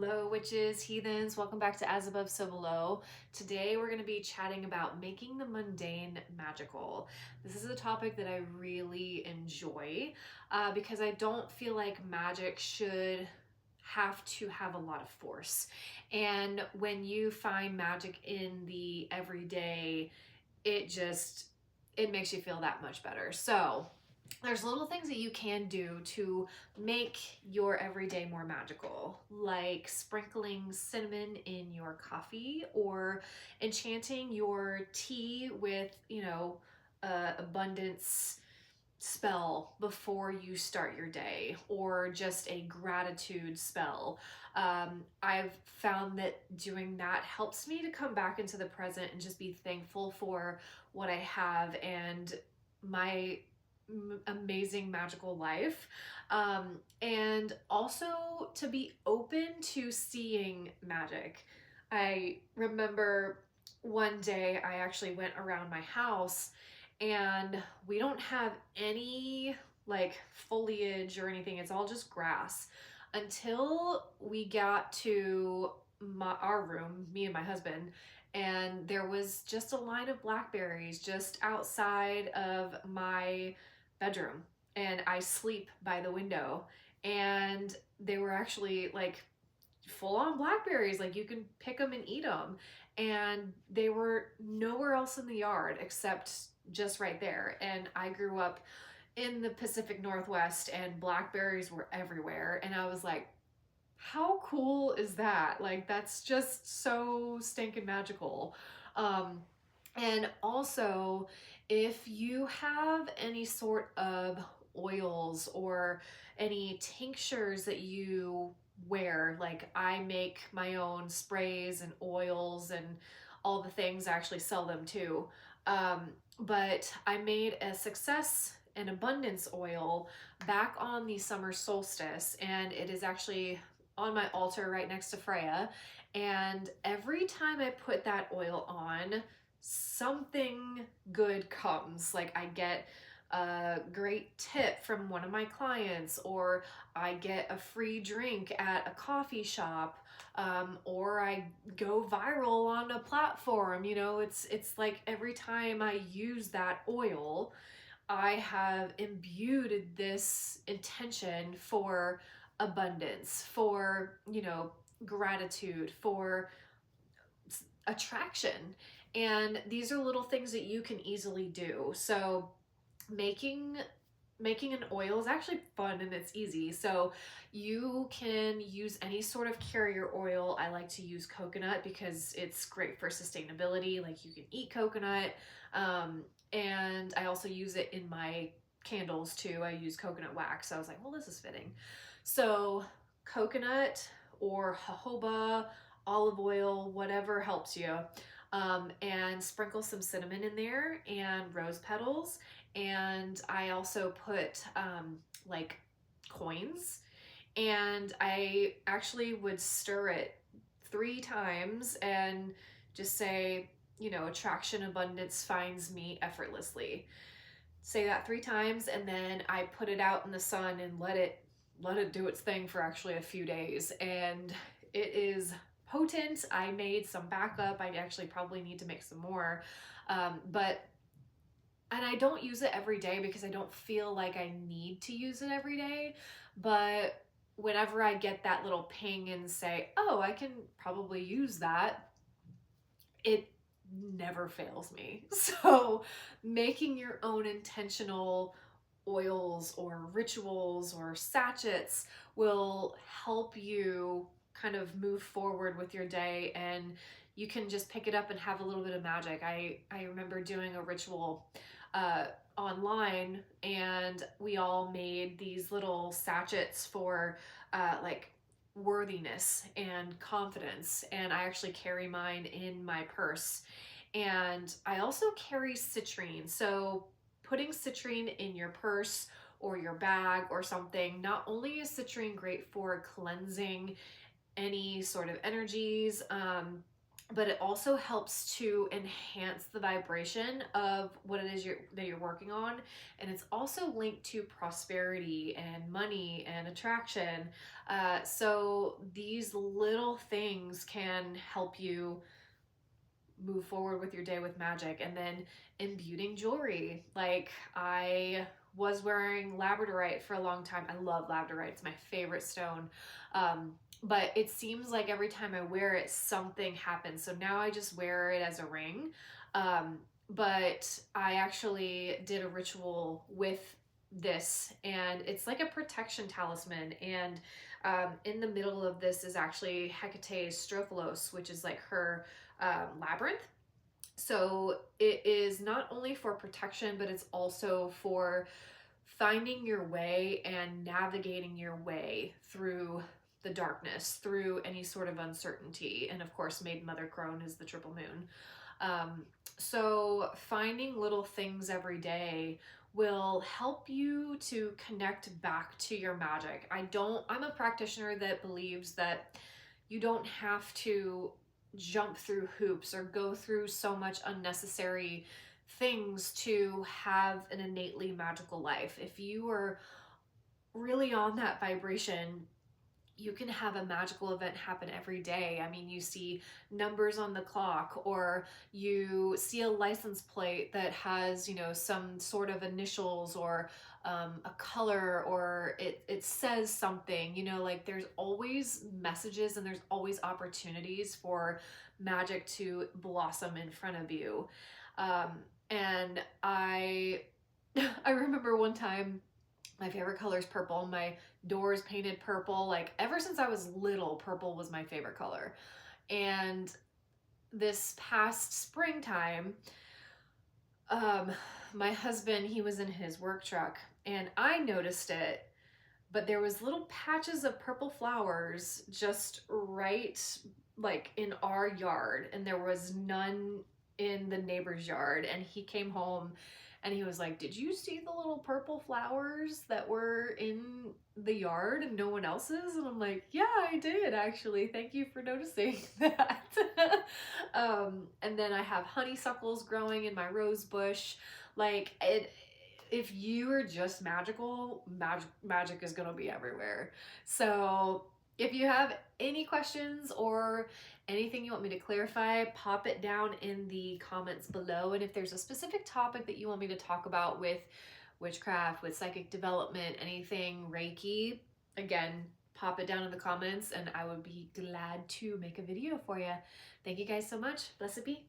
Hello, witches, heathens. Welcome back to As Above, So Below. Today we're going to be chatting about making the mundane magical. This is a topic that I really enjoy because I don't feel like magic should have to have a lot of force. And when you find magic in the everyday, it makes you feel that much better. So there's little things that you can do to make your everyday more magical, like sprinkling cinnamon in your coffee or enchanting your tea with, abundance spell before you start your day, or just a gratitude spell. I've found that doing that helps me to come back into the present and just be thankful for what I have and my amazing magical life, and also to be open to seeing magic. I remember one day I actually went around my house and we don't have any like foliage or anything. It's all just grass until we got to our room, me and my husband, and there was just a line of blackberries just outside of my bedroom, and I sleep by the window, and they were actually like full on blackberries, like you can pick them and eat them, and they were nowhere else in the yard except just right there. And I grew up in the Pacific Northwest and blackberries were everywhere, and I was like, how cool is that? Like, that's just so stinking magical. And also, if you have any sort of oils or any tinctures that you wear, like I make my own sprays and oils and all the things, I actually sell them too. But I made a success and abundance oil back on the summer solstice, and it is actually on my altar right next to Freya. And every time I put that oil on, something good comes. Like I get a great tip from one of my clients, or I get a free drink at a coffee shop, or I go viral on a platform. It's like every time I use that oil, I have imbued this intention for abundance, for, gratitude, for attraction. And these are little things that you can easily do. So making an oil is actually fun and it's easy. So you can use any sort of carrier oil. I like to use coconut because it's great for sustainability. Like you can eat coconut. And I also use it in my candles too. I use coconut wax. So I was like, well, this is fitting. So coconut or jojoba, olive oil, whatever helps you. And sprinkle some cinnamon in there and rose petals. And I also put like coins, and I actually would stir it 3 times and just say, attraction abundance finds me effortlessly. Say that 3 times, and then I put it out in the sun and let it do its thing for actually a few days, and it is potent. I made some backup. I actually probably need to make some more, and I don't use it every day because I don't feel like I need to use it every day. But whenever I get that little ping and say, oh, I can probably use that, it never fails me. So making your own intentional oils or rituals or sachets will help you kind of move forward with your day, and you can just pick it up and have a little bit of magic. I remember doing a ritual online, and we all made these little sachets for like worthiness and confidence, and I actually carry mine in my purse. And I also carry citrine, so putting citrine in your purse or your bag or something, not only is citrine great for cleansing any sort of energies, but it also helps to enhance the vibration of what it is that you're working on. And it's also linked to prosperity and money and attraction. So these little things can help you move forward with your day with magic. And then imbuing jewelry. Like, I was wearing labradorite for a long time. I love labradorite. It's my favorite stone. But it seems like every time I wear it, something happens. So now I just wear it as a ring. But I actually did a ritual with this, and it's like a protection talisman. And in the middle of this is actually Hecate's strophalos, which is like her labyrinth. So it is not only for protection, but it's also for finding your way and navigating your way through the darkness, through any sort of uncertainty. And of course, Maid Mother Crone is the triple moon. So finding little things every day will help you to connect back to your magic. I'm a practitioner that believes that you don't have to jump through hoops or go through so much unnecessary things to have an innately magical life. If you are really on that vibration, you can have a magical event happen every day. I mean, you see numbers on the clock, or you see a license plate that has, some sort of initials, or a color, or it says something, like there's always messages and there's always opportunities for magic to blossom in front of you. And I remember one time, my favorite color is purple. My door is painted purple. Like, ever since I was little, purple was my favorite color. And this past springtime, my husband, he was in his work truck, and I noticed it, but there was little patches of purple flowers just right like in our yard, and there was none in the neighbor's yard. And he came home and he was like, "Did you see the little purple flowers that were in the yard and no one else's?" And I'm like, "Yeah, I did actually. Thank you for noticing that." And then I have honeysuckles growing in my rose bush. Like, if you are just magical, magic is going to be everywhere. So if you have any questions or anything you want me to clarify, pop it down in the comments below. And if there's a specific topic that you want me to talk about with witchcraft, with psychic development, anything Reiki, again, pop it down in the comments and I would be glad to make a video for you. Thank you guys so much. Blessed be.